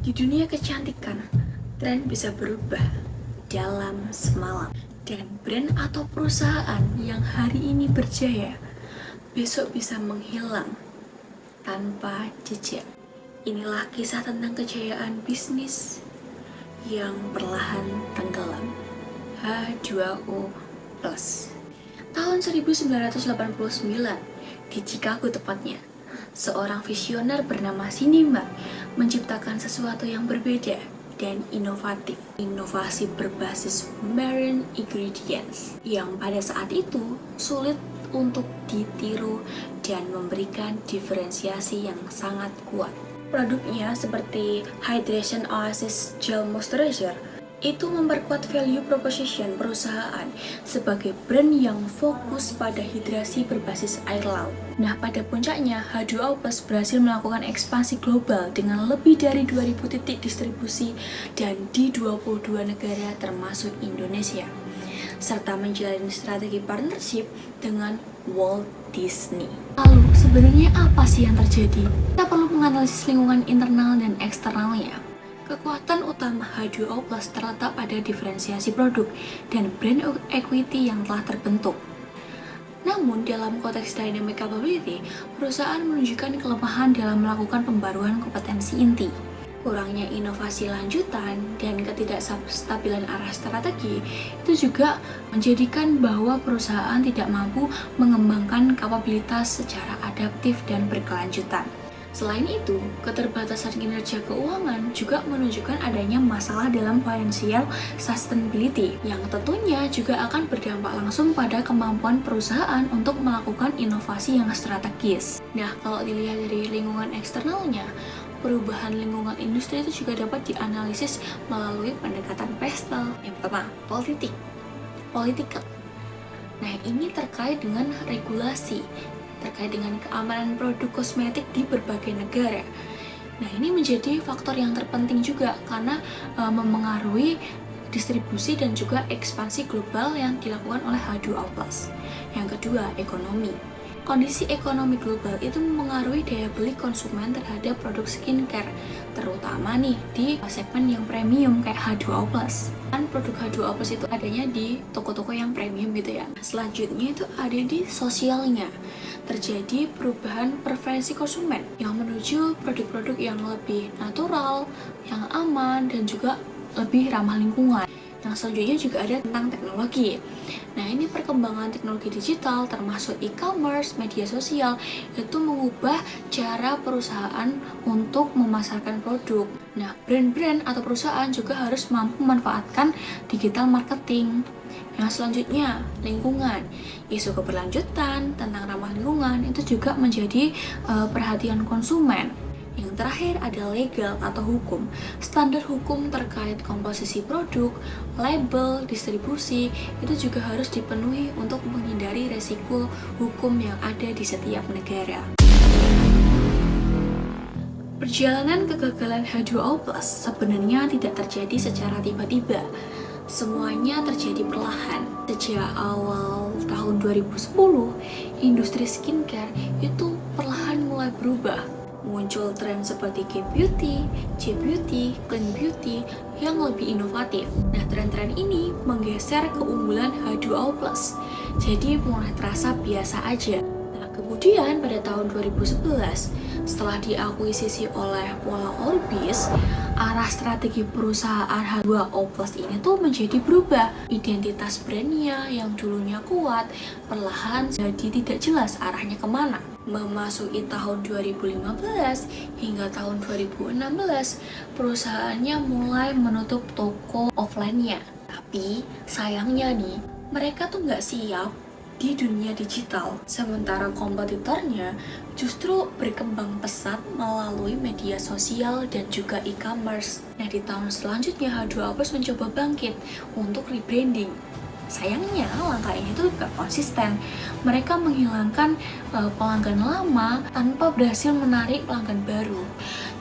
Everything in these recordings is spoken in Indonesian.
Di dunia kecantikan, tren bisa berubah dalam semalam. Dan brand atau perusahaan yang hari ini berjaya, besok bisa menghilang tanpa jejak. Inilah kisah tentang kejayaan bisnis yang perlahan tenggelam. H2O Plus. Tahun 1989, di Chicago tepatnya, seorang visioner bernama Cindy Mac menciptakan sesuatu yang berbeda dan inovatif. Inovasi berbasis marine ingredients yang pada saat itu sulit untuk ditiru dan memberikan diferensiasi yang sangat kuat. Produknya seperti Hydration Oasis Gel Moisturizer itu memperkuat value proposition perusahaan sebagai brand yang fokus pada hidrasi berbasis air laut. Nah, pada puncaknya, H2O Plus berhasil melakukan ekspansi global dengan lebih dari 2000 titik distribusi dan di 22 negara termasuk Indonesia, serta menjalin strategi partnership dengan Walt Disney. Lalu, sebenarnya apa sih yang terjadi? Kita perlu menganalisis lingkungan internal dan eksternalnya. Kekuatan utama H2O Plus terletak pada diferensiasi produk dan brand equity yang telah terbentuk. Namun, dalam konteks dynamic capability, perusahaan menunjukkan kelemahan dalam melakukan pembaruan kompetensi inti. Kurangnya inovasi lanjutan dan ketidakstabilan arah strategi itu juga menjadikan bahwa perusahaan tidak mampu mengembangkan kapabilitas secara adaptif dan berkelanjutan. Selain itu, keterbatasan kinerja keuangan juga menunjukkan adanya masalah dalam financial sustainability yang tentunya juga akan berdampak langsung pada kemampuan perusahaan untuk melakukan inovasi yang strategis. Nah, kalau dilihat dari lingkungan eksternalnya, perubahan lingkungan industri itu juga dapat dianalisis melalui pendekatan pastel. Yang pertama, political. Nah, ini terkait dengan regulasi, terkait dengan keamanan produk kosmetik di berbagai negara. Nah, ini menjadi faktor yang terpenting juga karena memengaruhi distribusi dan juga ekspansi global yang dilakukan oleh H2O Plus. Yang kedua, ekonomi. Kondisi ekonomi global itu mempengaruhi daya beli konsumen terhadap produk skincare, terutama nih di segmen yang premium kayak H2O Plus. Kan produk H2O Plus itu adanya di toko-toko yang premium gitu ya. Selanjutnya itu ada di sosialnya. Terjadi perubahan preferensi konsumen yang menuju produk-produk yang lebih natural, yang aman, dan juga lebih ramah lingkungan. Yang selanjutnya juga ada tentang teknologi. Nah, ini perkembangan teknologi digital termasuk e-commerce, media sosial itu mengubah cara perusahaan untuk memasarkan produk. Nah, brand-brand atau perusahaan juga harus mampu memanfaatkan digital marketing. Yang selanjutnya, lingkungan. Isu keberlanjutan tentang ramah lingkungan itu juga menjadi perhatian konsumen. Yang terakhir ada legal atau hukum. Standar hukum terkait komposisi produk, label, distribusi itu juga harus dipenuhi untuk menghindari resiko hukum yang ada di setiap negara. Perjalanan kegagalan H2O Plus sebenarnya tidak terjadi secara tiba-tiba. Semuanya terjadi perlahan. Sejak awal tahun 2010, industri skincare itu perlahan mulai berubah. Muncul tren seperti K-beauty, J-beauty, clean beauty yang lebih inovatif. Nah, tren-tren ini menggeser keunggulan H2O Plus. Jadi mulai terasa biasa aja. Nah, kemudian pada tahun 2011, setelah diakuisisi oleh Pola Orbis, arah strategi perusahaan H2O Plus ini tuh menjadi berubah. Identitas brandnya yang dulunya kuat, perlahan jadi tidak jelas arahnya kemana. Memasuki tahun 2015 hingga tahun 2016, perusahaannya mulai menutup toko offline-nya. Tapi sayangnya nih, mereka tuh nggak siap di dunia digital, sementara kompetitornya justru berkembang pesat melalui media sosial dan juga e-commerce. Nah, di tahun selanjutnya H2O Plus mencoba bangkit untuk rebranding. Sayangnya langkah ini tuh gak konsisten. Mereka menghilangkan pelanggan lama tanpa berhasil menarik pelanggan baru.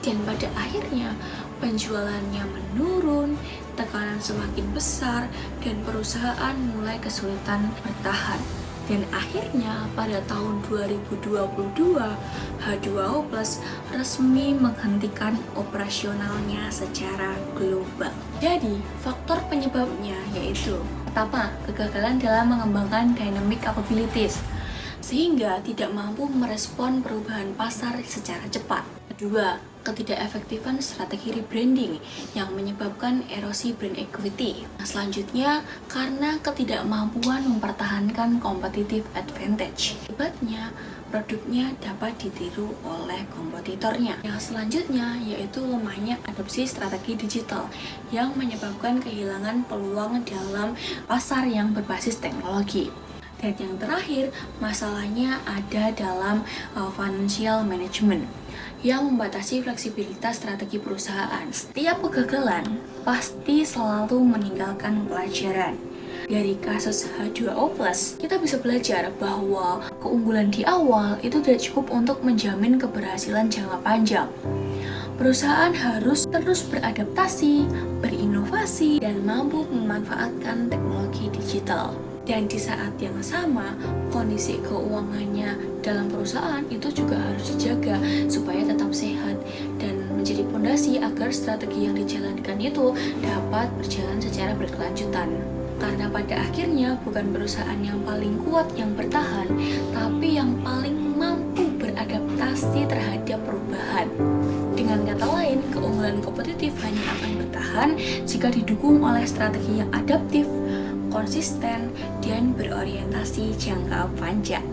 Dan pada akhirnya penjualannya menurun, tekanan semakin besar, dan perusahaan mulai kesulitan bertahan. Dan akhirnya pada tahun 2022, H2O Plus resmi menghentikan operasionalnya secara global. Jadi, faktor penyebabnya yaitu pertama, kegagalan dalam mengembangkan dynamic capabilities sehingga tidak mampu merespon perubahan pasar secara cepat. Kedua, ketidakefektifan strategi rebranding yang menyebabkan erosi brand equity. Selanjutnya, karena ketidakmampuan mempertahankan competitive advantage. Akibatnya, produknya dapat ditiru oleh kompetitornya. Yang selanjutnya yaitu lemahnya adopsi strategi digital yang menyebabkan kehilangan peluang dalam pasar yang berbasis teknologi. Dan yang terakhir, masalahnya ada dalam financial management yang membatasi fleksibilitas strategi perusahaan. Setiap kegagalan pasti selalu meninggalkan pelajaran. Dari kasus H2O+, kita bisa belajar bahwa keunggulan di awal itu tidak cukup untuk menjamin keberhasilan jangka panjang. Perusahaan harus terus beradaptasi, berinovasi, dan mampu memanfaatkan teknologi digital. Dan di saat yang sama, kondisi keuangannya dalam perusahaan itu juga harus dijaga supaya tetap sehat dan menjadi pondasi agar strategi yang dijalankan itu dapat berjalan secara berkelanjutan. Karena pada akhirnya bukan perusahaan yang paling kuat yang bertahan, tapi yang paling mampu beradaptasi terhadap perubahan. Dengan kata lain, keunggulan kompetitif hanya akan bertahan jika didukung oleh strategi yang adaptif, konsisten, dan berorientasi jangka panjang.